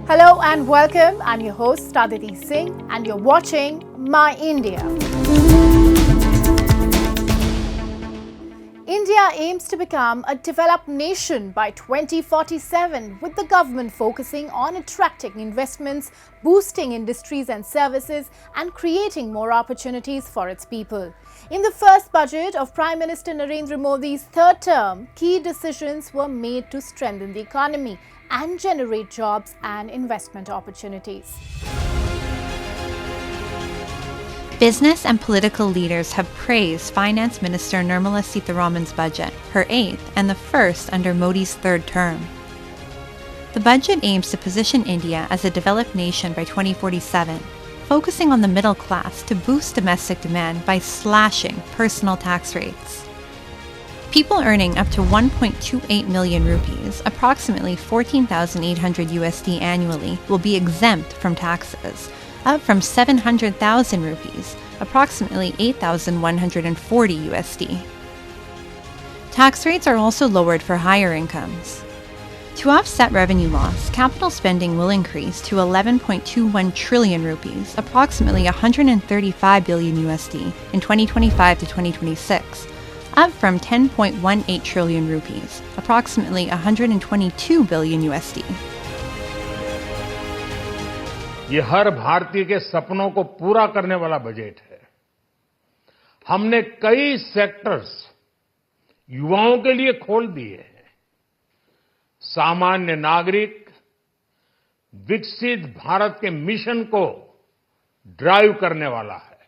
Hello and welcome. I'm your host Aditi Singh and you're watching My India. India aims to become a developed nation by 2047, with the government focusing on attracting investments, boosting industries and services, and creating more opportunities for its people. In the first budget of Prime Minister Narendra Modi's third term, key decisions were made to strengthen the economy and generate jobs and investment opportunities. Business and political leaders have praised Finance Minister Nirmala Sitharaman's budget, her eighth and the first under Modi's third term. The budget aims to position India as a developed nation by 2047, focusing on the middle class to boost domestic demand by slashing personal tax rates. People earning up to 1.28 million rupees, approximately 14,800 USD annually, will be exempt from taxes, up from 700,000 rupees, approximately 8,140 USD. Tax rates are also lowered for higher incomes. To offset revenue loss, capital spending will increase to 11.21 trillion rupees, approximately 135 billion USD in 2025 to 2026, up from 10.18 trillion rupees, approximately 122 billion USD. ये हर भारतीय के सपनों को पूरा करने वाला budget है। हमने कई सेक्टर्स युवाओं के लिए खोल दिए हैं। सामान्य नागरिक विकसित भारत के मिशन को ड्राइव करने वाला है।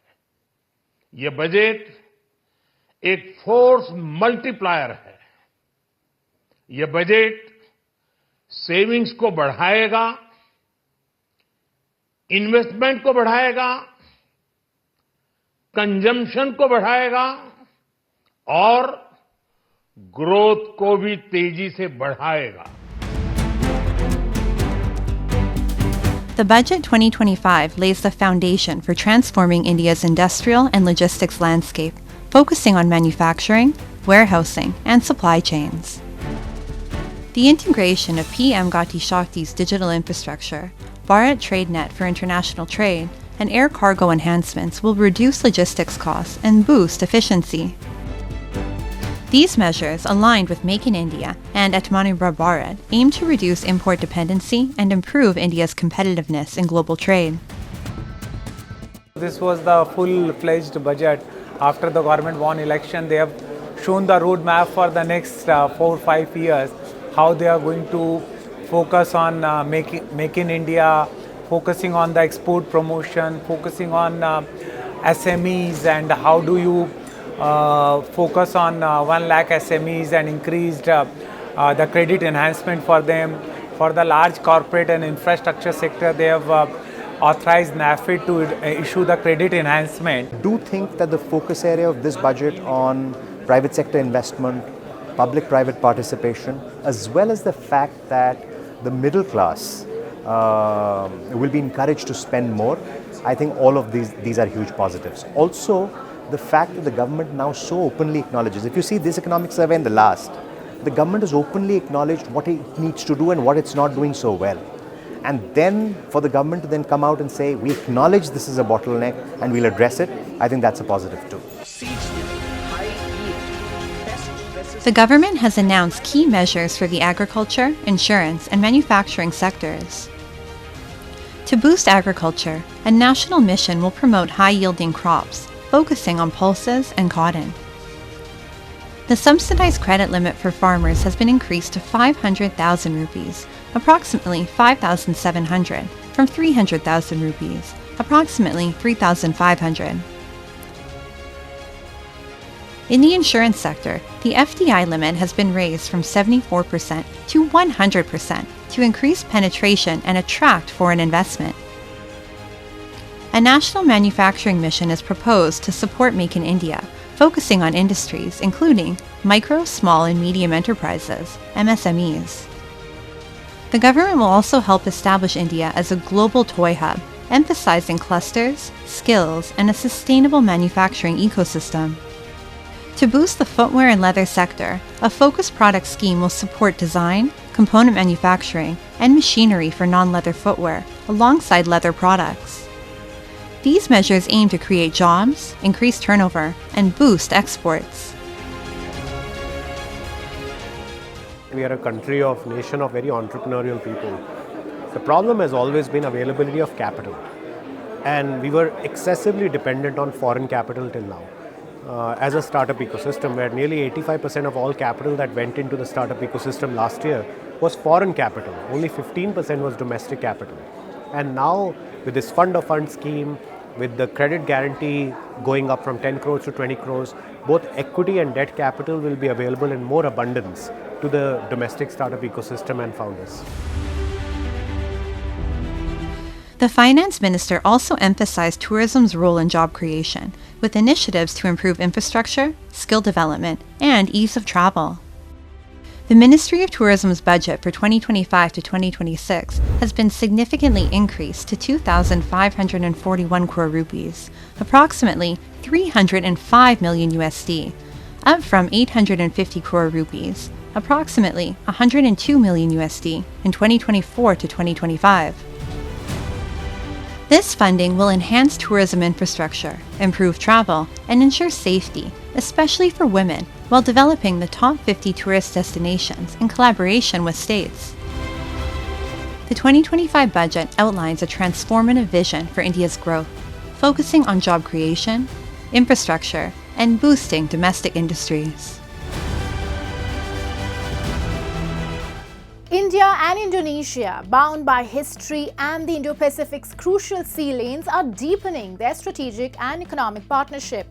ये बजट एक फोर्स मल्टीप्लायर है। ये बजट सेविंग्स को बढ़ाएगा, इन्वेस्टमेंट को बढ़ाएगा, कंजम्पशन को बढ़ाएगा और ग्रोथ को भी तेजी से बढ़ाएगा। The Budget 2025 lays the foundation for transforming India's industrial and logistics landscape, focusing on manufacturing, warehousing, and supply chains. The integration of PM Gati Shakti's digital infrastructure, Bharat TradeNet for international trade, and air cargo enhancements will reduce logistics costs and boost efficiency. These measures, aligned with Make in India and Atmanirbhar Bharat, aim to reduce import dependency and improve India's competitiveness in global trade. This was the full-fledged budget. After the government won election, they have shown the roadmap for the next 4 or 5 years, how they are going to focus on Make in India, focusing on the export promotion, focusing on SMEs, and how do you focus on 1 lakh SMEs and increased the credit enhancement for them. For the large corporate and infrastructure sector, they have authorized NAFED to issue the credit enhancement. Do think that the focus area of this budget on private sector investment, public-private participation, as well as the fact that the middle class will be encouraged to spend more, I think all of these are huge positives. Also, the fact that the government now so openly acknowledges, if you see this economic survey and the last, the government has openly acknowledged what it needs to do and what it's not doing so well. And then for the government to then come out and say, we acknowledge this is a bottleneck and we'll address it, I think that's a positive too. The government has announced key measures for the agriculture, insurance, and manufacturing sectors. To boost agriculture, a national mission will promote high-yielding crops, focusing on pulses and cotton. The subsidized credit limit for farmers has been increased to 500,000 rupees, approximately 5,700, from 300,000 rupees, approximately 3,500. In the insurance sector, the FDI limit has been raised from 74% to 100% to increase penetration and attract foreign investment. A national manufacturing mission is proposed to support Make in India, focusing on industries including micro, small, and medium enterprises, MSMEs. The government will also help establish India as a global toy hub, emphasizing clusters, skills, and a sustainable manufacturing ecosystem. To boost the footwear and leather sector, a focused product scheme will support design, component manufacturing, and machinery for non-leather footwear, alongside leather products. These measures aim to create jobs, increase turnover, and boost exports. We are a nation of very entrepreneurial people. The problem has always been availability of capital. And we were excessively dependent on foreign capital till now. As a startup ecosystem, where nearly 85% of all capital that went into the startup ecosystem last year was foreign capital. Only 15% was domestic capital. And now, with this fund of funds scheme, with the credit guarantee going up from 10 crores to 20 crores, both equity and debt capital will be available in more abundance to the domestic startup ecosystem and founders. The finance minister also emphasized tourism's role in job creation, with initiatives to improve infrastructure, skill development, and ease of travel. The Ministry of Tourism's budget for 2025 to 2026 has been significantly increased to 2,541 crore rupees, approximately 305 million USD, up from 850 crore rupees, approximately 102 million USD in 2024 to 2025. This funding will enhance tourism infrastructure, improve travel, and ensure safety, especially for women, while developing the top 50 tourist destinations in collaboration with states. The 2025 budget outlines a transformative vision for India's growth, focusing on job creation, infrastructure, and boosting domestic industries. India and Indonesia, bound by history and the Indo-Pacific's crucial sea lanes, are deepening their strategic and economic partnership.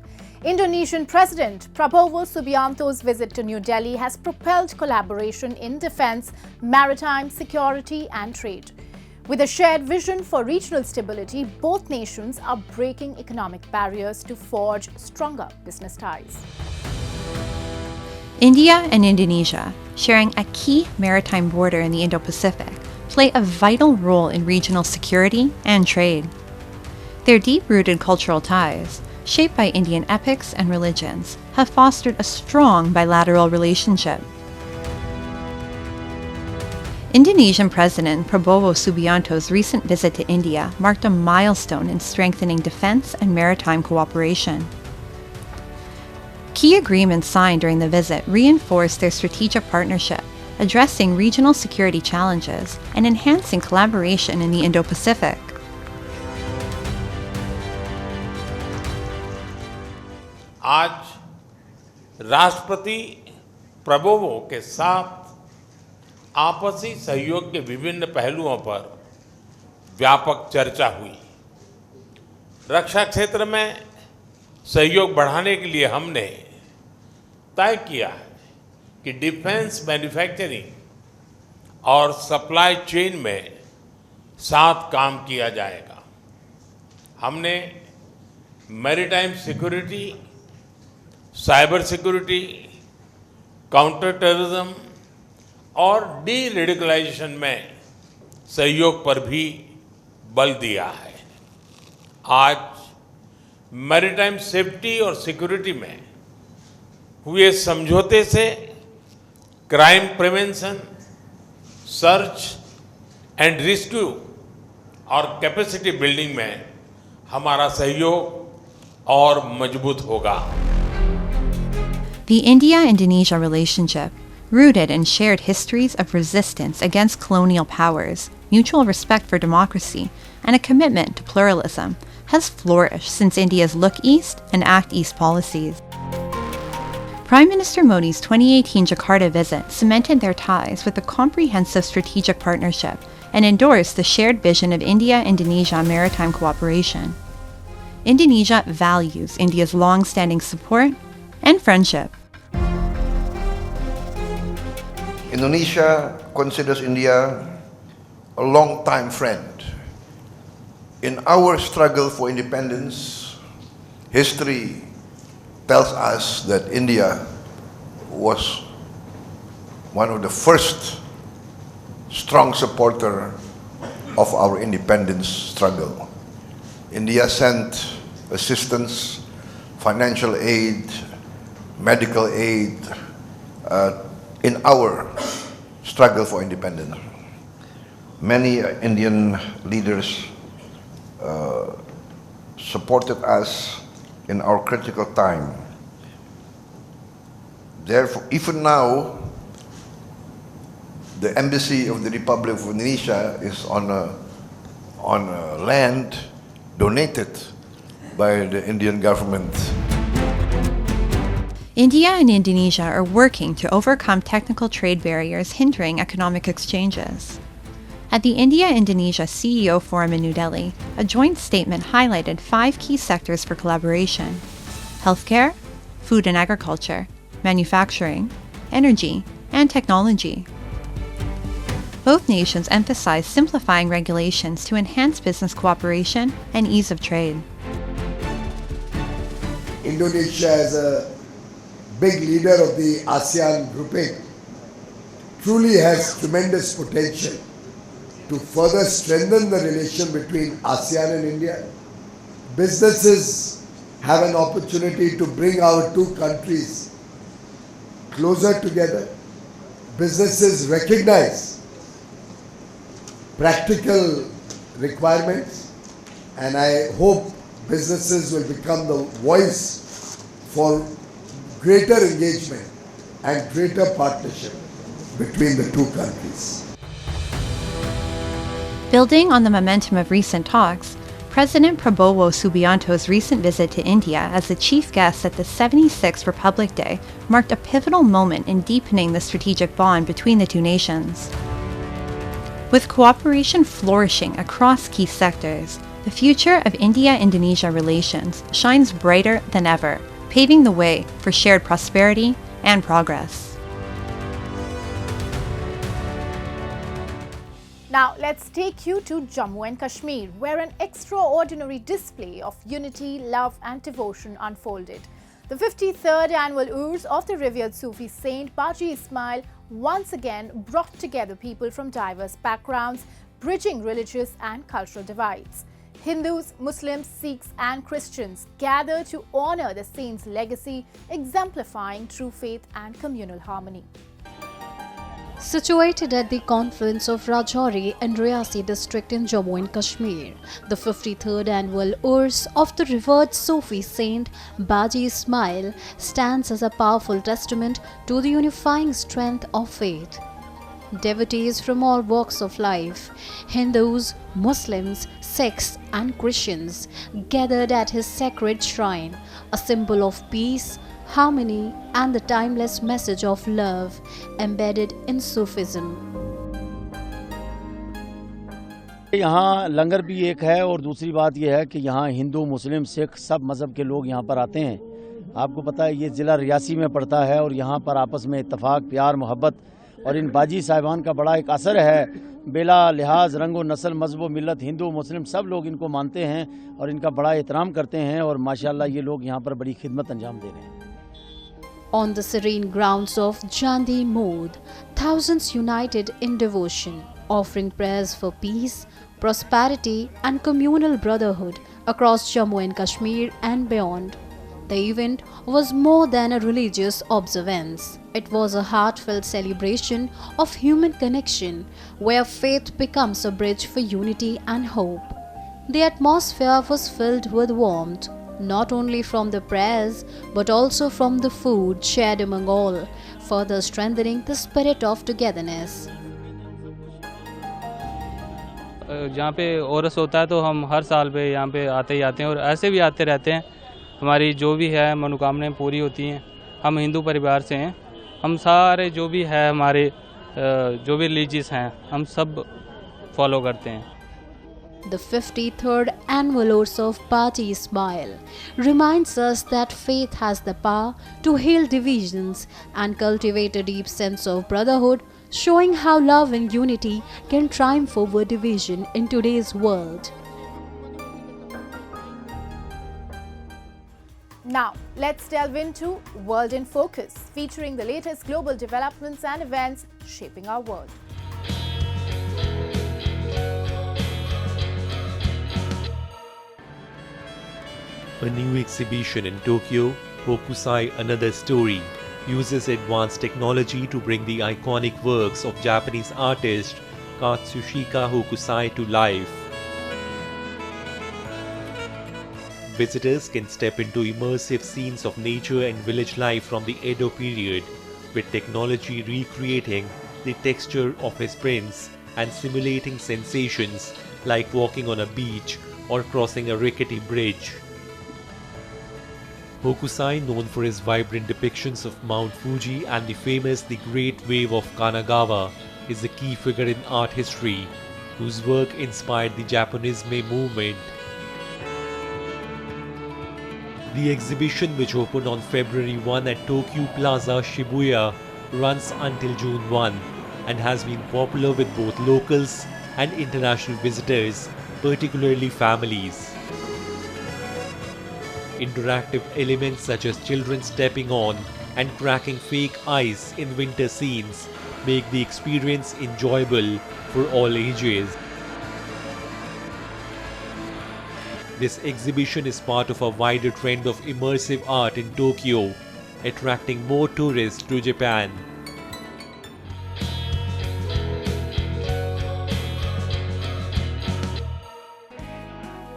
Indonesian President Prabowo Subianto's visit to New Delhi has propelled collaboration in defense, maritime, security, and trade. With a shared vision for regional stability, both nations are breaking economic barriers to forge stronger business ties. India and Indonesia, sharing a key maritime border in the Indo-Pacific, play a vital role in regional security and trade. Their deep-rooted cultural ties, shaped by Indian epics and religions, have fostered a strong bilateral relationship. Indonesian President Prabowo Subianto's recent visit to India marked a milestone in strengthening defense and maritime cooperation. Key agreements signed during the visit reinforced their strategic partnership, addressing regional security challenges and enhancing collaboration in the Indo-Pacific. आज राष्ट्रपति Prabowo के साथ आपसी सहयोग के विभिन्न पहलुओं पर व्यापक चर्चा हुई। रक्षा क्षेत्र में सहयोग बढ़ाने के लिए हमने तय किया है कि डिफेंस मैन्युफैक्चरिंग और सप्लाई चेन में साथ काम किया जाएगा। हमने maritime security, cyber security, counter terrorism और डी-रेडिकलाइजेशन में सहयोग पर भी बल दिया है। आज मैरीटाइम सेफ्टी और सिक्योरिटी में हुए समझौते से crime prevention, search and rescue और कैपेसिटी बिल्डिंग में हमारा सहयोग और मजबूत होगा। The India-Indonesia relationship, rooted in shared histories of resistance against colonial powers, mutual respect for democracy, and a commitment to pluralism, has flourished since India's Look East and Act East policies. Prime Minister Modi's 2018 Jakarta visit cemented their ties with a comprehensive strategic partnership and endorsed the shared vision of India-Indonesia maritime cooperation. Indonesia values India's long-standing support and friendship. Indonesia considers India a long-time friend. In our struggle for independence, history tells us that India was one of the first strong supporter of our independence struggle. India sent assistance, financial aid, medical aid in our struggle for independence. Many Indian leaders supported us in our critical time. Therefore, even now, the embassy of the Republic of Indonesia is on a land donated by the Indian government. India and Indonesia are working to overcome technical trade barriers hindering economic exchanges. At the India-Indonesia CEO Forum in New Delhi, a joint statement highlighted 5 key sectors for collaboration: healthcare, food and agriculture, manufacturing, energy, and technology. Both nations emphasized simplifying regulations to enhance business cooperation and ease of trade. Indonesia, as a big leader of the ASEAN grouping, truly has tremendous potential to further strengthen the relation between ASEAN and India. Businesses have an opportunity to bring our two countries closer together. Businesses recognize practical requirements, and I hope businesses will become the voice for greater engagement and greater partnership between the two countries. Building on the momentum of recent talks, President Prabowo Subianto's recent visit to India as the chief guest at the 76th Republic Day marked a pivotal moment in deepening the strategic bond between the two nations. With cooperation flourishing across key sectors, the future of India-Indonesia relations shines brighter than ever, paving the way for shared prosperity and progress. Now, let's take you to Jammu and Kashmir, where an extraordinary display of unity, love and devotion unfolded. The 53rd annual Urs of the revered Sufi saint Baji Ismail once again brought together people from diverse backgrounds, bridging religious and cultural divides. Hindus, Muslims, Sikhs and Christians gathered to honor the saint's legacy, exemplifying true faith and communal harmony. Situated at the confluence of Rajouri and Riasi district in Jammu and Kashmir, the 53rd annual Urs of the revered Sufi saint Baji Ismail stands as a powerful testament to the unifying strength of faith. Devotees from all walks of life, Hindus, Muslims, Sikhs and Christians gathered at his sacred shrine, a symbol of peace, harmony and the timeless message of love embedded in Sufism. यहाँ लंगर भी एक है और दूसरी बात यह है कि यहाँ हिंदू, मुस्लिम, सिख सब मज़हब के लोग यहाँ पर आते हैं। आपको पता है ये ज़िला रियासी में पड़ता है और यहाँ पर आपस में इत्तफाक, प्यार, मोहब्बत और इन बाजी साहिबान का बड़ा एक असर है। बेला लिहाज, रंगो, नस्ल, मजहब, मिलत, हिंदू, मुस्लिम सब लोग इनको मानते हैं और इनका बड़ा एहतराम करते हैं और माशाअल्लाह ये लोग यहाँ पर बड़ी खिदमत अंजाम दे रहे हैं। On the serene grounds of Jandi Mood, thousands united in devotion, offering prayers for peace, prosperity and communal brotherhood across Jammu and Kashmir and beyond. The event was more than a religious observance. It was a heartfelt celebration of human connection, where faith becomes a bridge for unity and hope. The atmosphere was filled with warmth, not only from the prayers but also from the food shared among all, further strengthening the spirit of togetherness. जहाँ पे ORS होता है तो हम हर साल पे यहाँ पे आते ही आते हैं और ऐसे भी आते रहते हैं। हमारी जो भी है मनोकामनाएं पूरी होती हैं। हम हिंदू परिवार से हैं, हम सारे जो भी है हमारे जो भी रिलीजियस हैं हम सब फॉलो करते हैं। The 53rd annual Urs of Baji Ismail reminds us that faith has the power to heal divisions and cultivate a deep sense of brotherhood, showing how love and unity can triumph over division in today's world. Now, let's delve into World in Focus, featuring the latest global developments and events shaping our world. A new exhibition in Tokyo Hokusai Another Story uses advanced technology to bring the iconic works of Japanese artist Katsushika Hokusai to life. Visitors can step into immersive scenes of nature and village life from the Edo period, with technology recreating the texture of his prints and simulating sensations like walking on a beach or crossing a rickety bridge. Hokusai, known for his vibrant depictions of Mount Fuji and the famous The Great Wave of Kanagawa, is a key figure in art history, whose work inspired the Japonisme movement. The exhibition, which opened on February 1 at Tokyo Plaza, Shibuya, runs until June 1 and has been popular with both locals and international visitors, particularly families. Interactive elements such as children stepping on and cracking fake ice in winter scenes make the experience enjoyable for all ages. This exhibition is part of a wider trend of immersive art in Tokyo, attracting more tourists to Japan.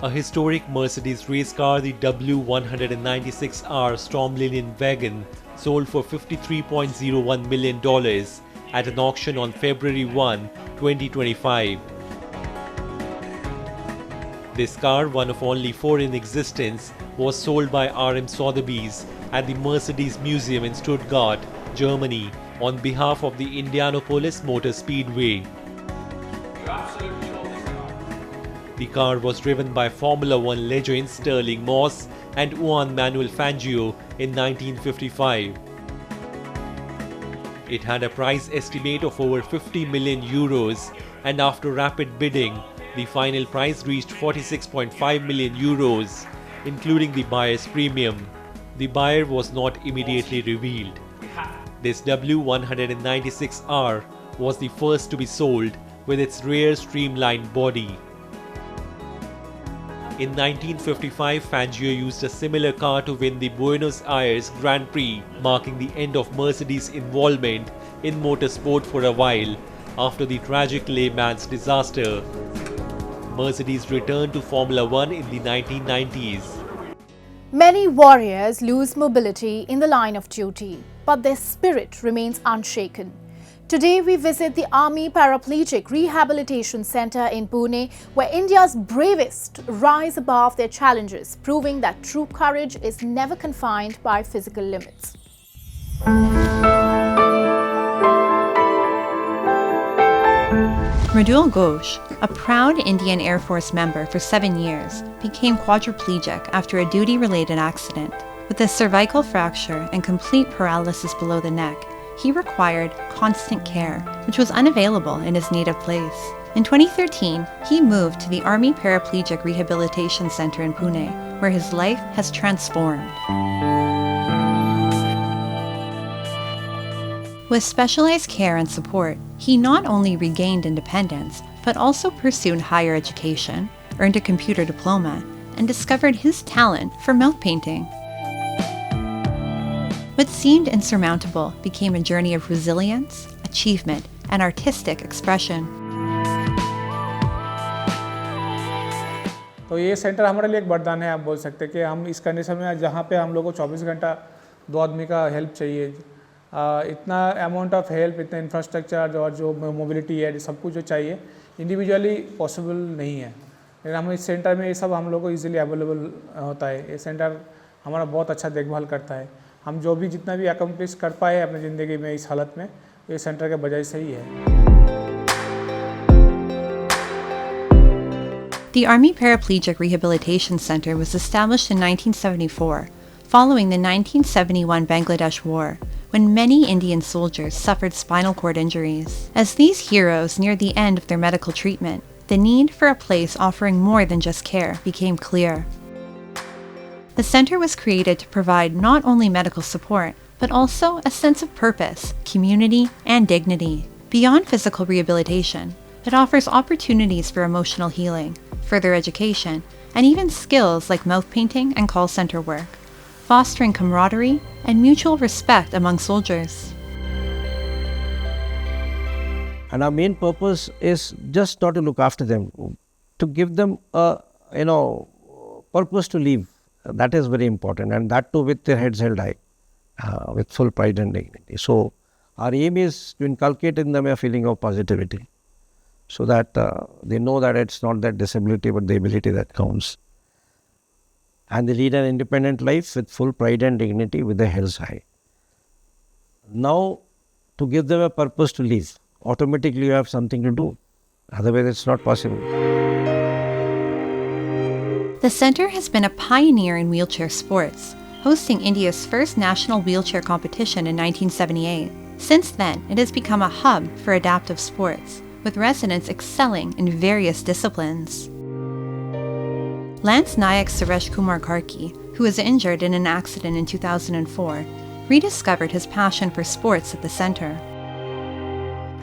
A historic Mercedes race car, the W196R Stormlinion wagon, sold for $53.01 million at an auction on February 1, 2025. This car, one of only 4 in existence, was sold by RM Sotheby's at the Mercedes Museum in Stuttgart, Germany, on behalf of the Indianapolis Motor Speedway. The car was driven by Formula One legends Sterling Moss and Juan Manuel Fangio in 1955. It had a price estimate of over 50 million euros, and after rapid bidding, the final price reached 46.5 million euros, including the buyer's premium. The buyer was not immediately revealed. This W196R was the first to be sold with its rare streamlined body. In 1955, Fangio used a similar car to win the Buenos Aires Grand Prix, marking the end of Mercedes' involvement in motorsport for a while after the tragic Le Mans disaster. Mercedes returned to Formula One in the 1990s. Many warriors lose mobility in the line of duty, but their spirit remains unshaken. Today, we visit the Army Paraplegic Rehabilitation Center in Pune, where India's bravest rise above their challenges, proving that true courage is never confined by physical limits. Mridul Ghosh, a proud Indian Air Force member for 7 years, became quadriplegic after a duty-related accident. With a cervical fracture and complete paralysis below the neck, he required constant care, which was unavailable in his native place. In 2013, he moved to the Army Paraplegic Rehabilitation Center in Pune, where his life has transformed. With specialized care and support, he not only regained independence, but also pursued higher education, earned a computer diploma, and discovered his talent for mouth painting. What seemed insurmountable became a journey of resilience, achievement, and artistic expression. तो ये centre हमारे लिए एक वरदान है, आप बोल सकते हैं कि हम इस कंडीशन में जहाँ पे हम लोगों को 24 घंटा 2 आदमी का हेल्प चाहिए, इतना अमाउंट ऑफ हेल्प, इतना इंफ्रास्ट्रक्चर और जो मोबिलिटी है, सब कुछ जो चाहिए इंडिविजुअली पॉसिबल नहीं है, लेकिन हम इस सेंटर में ये सब हम लोग को ईजिली अवेलेबल होता है। ये सेंटर हमारा बहुत अच्छा देखभाल करता है। हम जो भी जितना भी अकम्प्लिश कर पाए अपनी ज़िंदगी में इस हालत में, ये सेंटर के वजह से ही है। The Army Paraplegic Rehabilitation Center was established in 1974, following the 1971 Bangladesh War, when many Indian soldiers suffered spinal cord injuries. As these heroes neared the end of their medical treatment, the need for a place offering more than just care became clear. The center was created to provide not only medical support, but also a sense of purpose, community, and dignity. Beyond physical rehabilitation, it offers opportunities for emotional healing, further education, and even skills like mouth painting and call center work. fostering camaraderie and mutual respect among soldiers. And our main purpose is just not to look after them, to give them a purpose to live. That is very important, and that too with their heads held high, with full pride and dignity. So our aim is to inculcate in them a feeling of positivity, so that they know that it's not that disability but the ability that counts. And they lead an independent life with full pride and dignity with their heads high. Now, to give them a purpose to live, automatically you have something to do. Otherwise, it's not possible. The centre has been a pioneer in wheelchair sports, hosting India's first national wheelchair competition in 1978. Since then, it has become a hub for adaptive sports, with residents excelling in various disciplines. Lance Nayak Suresh Kumar Karki, who was injured in an accident in 2004, rediscovered his passion for sports at the centre.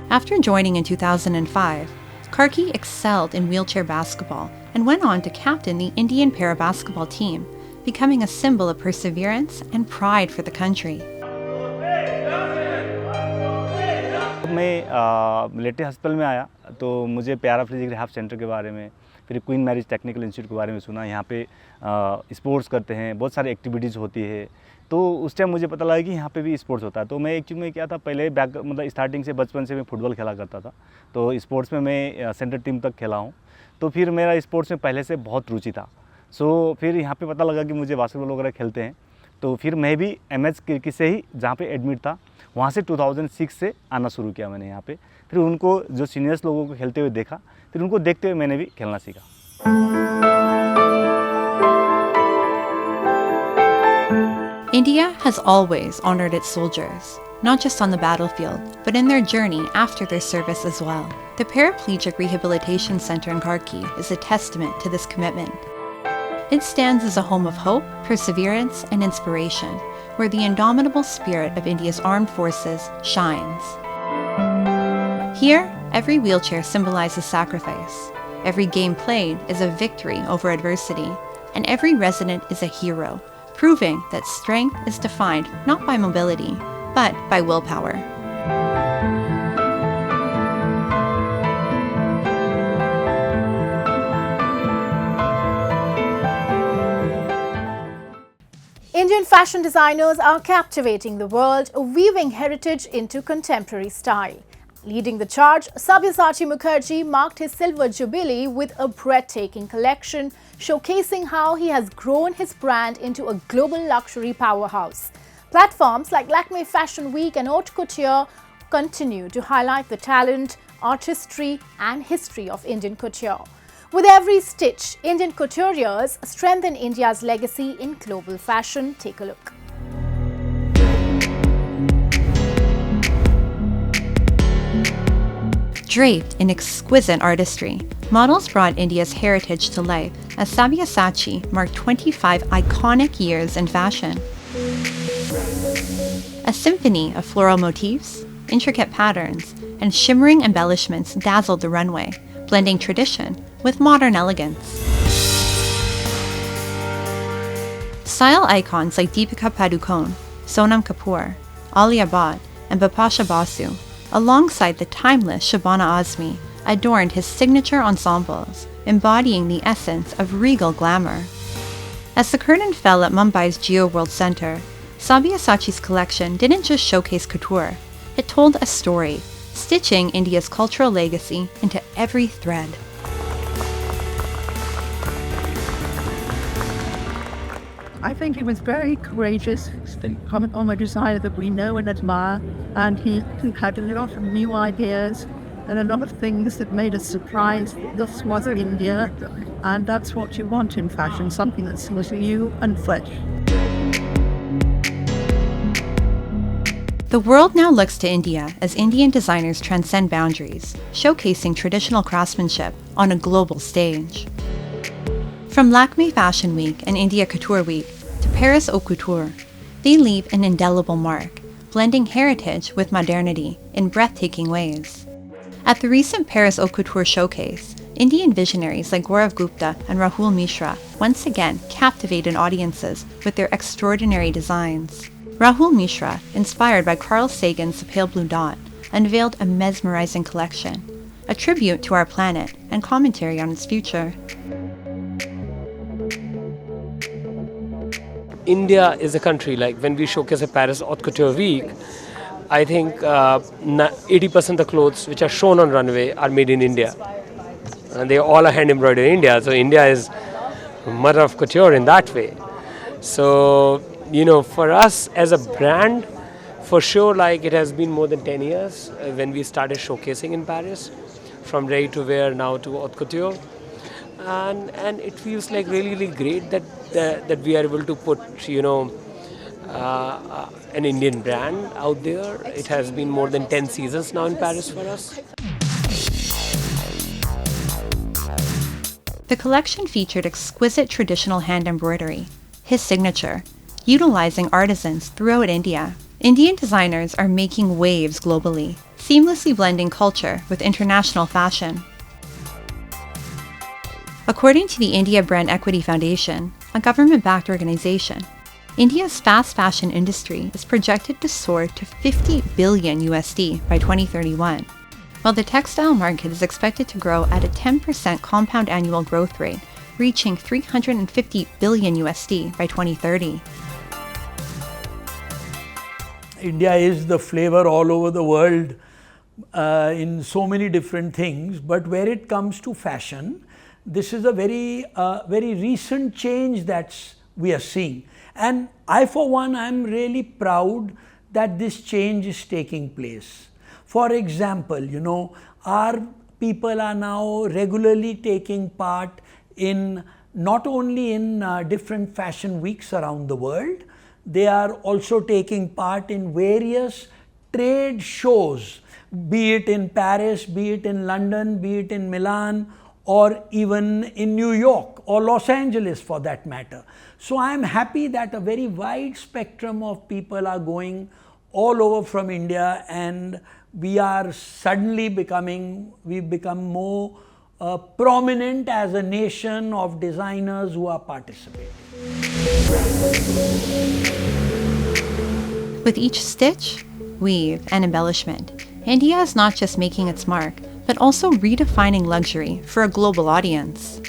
After joining in 2005, Karki excelled in wheelchair basketball and went on to captain the Indian para-basketball team, becoming a symbol of perseverance and pride for the country. मैं military hospital में आया तो मुझे paraplegic rehab centre के बारे में, फिर queen marriage technical institute के बारे में सुना। यहाँ पे स्पोर्ट्स करते हैं, बहुत सारी एक्टिविटीज़ होती है, तो उस टाइम मुझे पता लगा कि यहाँ पे भी स्पोर्ट्स होता है। तो मैं एक्चुअली में क्या था, पहले मतलब स्टार्टिंग से बचपन से मैं फुटबॉल खेला करता था, तो स्पोर्ट्स में मैं सेंटर टीम तक खेला हूँ। तो फिर मेरा स्पोर्ट्स में पहले से बहुत रुचि था। सो फिर यहाँ पे पता लगा कि मुझे बास्केटबॉल वगैरह खेलते हैं, तो फिर मैं भी MS क्रिकेट से ही जहाँ पे एडमिट था वहाँ से 2006 से आना शुरू किया मैंने यहाँ पे। फिर उनको जो सीनियर्स लोगों को खेलते हुए देखा, फिर उनको देखते हुए मैंने भी खेलना सीखा। India has always honored its soldiers, not just on the battlefield, but in their journey after their service as well. The Paraplegic Rehabilitation Centre in Karki is a testament to this commitment. It stands as a home of hope, perseverance, and inspiration, where the indomitable spirit of India's armed forces shines. Here, every wheelchair symbolizes sacrifice, every game played is a victory over adversity, and every resident is a hero, proving that strength is defined not by mobility, but by willpower. Indian fashion designers are captivating the world, weaving heritage into contemporary style. Leading the charge, Sabyasachi Mukherjee marked his silver jubilee with a breathtaking collection, showcasing how he has grown his brand into a global luxury powerhouse. Platforms like Lakme Fashion Week and Haute Couture continue to highlight the talent, artistry and history of Indian couture. With every stitch, Indian couturiers strengthen India's legacy in global fashion. Take a look. Draped in exquisite artistry, models brought India's heritage to life as Sabyasachi marked 25 iconic years in fashion. A symphony of floral motifs, intricate patterns, and shimmering embellishments dazzled the runway, blending tradition with modern elegance. Style icons like Deepika Padukone, Sonam Kapoor, Alia Bhatt, and Bipasha Basu, alongside the timeless Shabana Azmi, adorned his signature ensembles, embodying the essence of regal glamour. As the curtain fell at Mumbai's Jio World Centre, Sabyasachi's collection didn't just showcase couture, it told a story, stitching India's cultural legacy into every thread. I think he was very courageous to comment on a designer that we know and admire, and he had a lot of new ideas and a lot of things that made us surprised. This was India, and that's what you want in fashion, something that's new and fresh. The world now looks to India as Indian designers transcend boundaries, showcasing traditional craftsmanship on a global stage. From Lakme Fashion Week and India Couture Week to Paris Haute Couture, they leave an indelible mark, blending heritage with modernity in breathtaking ways. At the recent Paris Haute Couture showcase, Indian visionaries like Gaurav Gupta and Rahul Mishra once again captivated audiences with their extraordinary designs. Rahul Mishra, inspired by Carl Sagan's The Pale Blue Dot, unveiled a mesmerizing collection, a tribute to our planet and commentary on its future. India is a country, like when we showcase at Paris Haute Couture Week, I think 80% of the clothes which are shown on runway are made in India. And they all are hand embroidered in India. So India is mother of couture in that way. So, for us as a brand, for sure, like it has been more than 10 years when we started showcasing in Paris, from ready to wear now to haute couture. And it feels like really, really great that we are able to put, an Indian brand out there. It has been more than 10 seasons now in Paris for us. The collection featured exquisite traditional hand embroidery, his signature, utilizing artisans throughout India. Indian designers are making waves globally, seamlessly blending culture with international fashion. According to the India Brand Equity Foundation, a government-backed organization, India's fast fashion industry is projected to soar to $50 billion USD by 2031, while the textile market is expected to grow at a 10% compound annual growth rate, reaching $350 billion USD by 2030. India is the flavor all over the world in so many different things, but where it comes to fashion, this is a very recent change that we are seeing. And I, for one, am really proud that this change is taking place. For example, our people are now regularly taking part in not only in different fashion weeks around the world, they are also taking part in various trade shows, be it in Paris, be it in London, be it in Milan, or even in New York or Los Angeles for that matter. So I am happy that a very wide spectrum of people are going all over from India, and we are suddenly we've become more prominent as a nation of designers who are participating. With each stitch, weave, and embellishment, India is not just making its mark, but also redefining luxury for a global audience.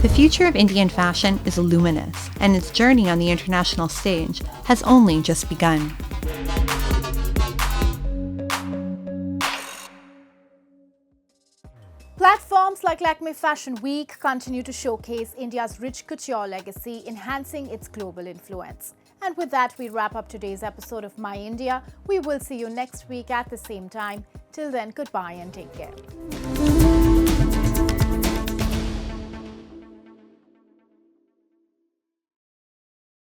The future of Indian fashion is luminous, and its journey on the international stage has only just begun. Platforms like Lakme Fashion Week continue to showcase India's rich couture legacy, enhancing its global influence. And with that, we wrap up today's episode of My India. We will see you next week at the same time. Till then, goodbye and take care.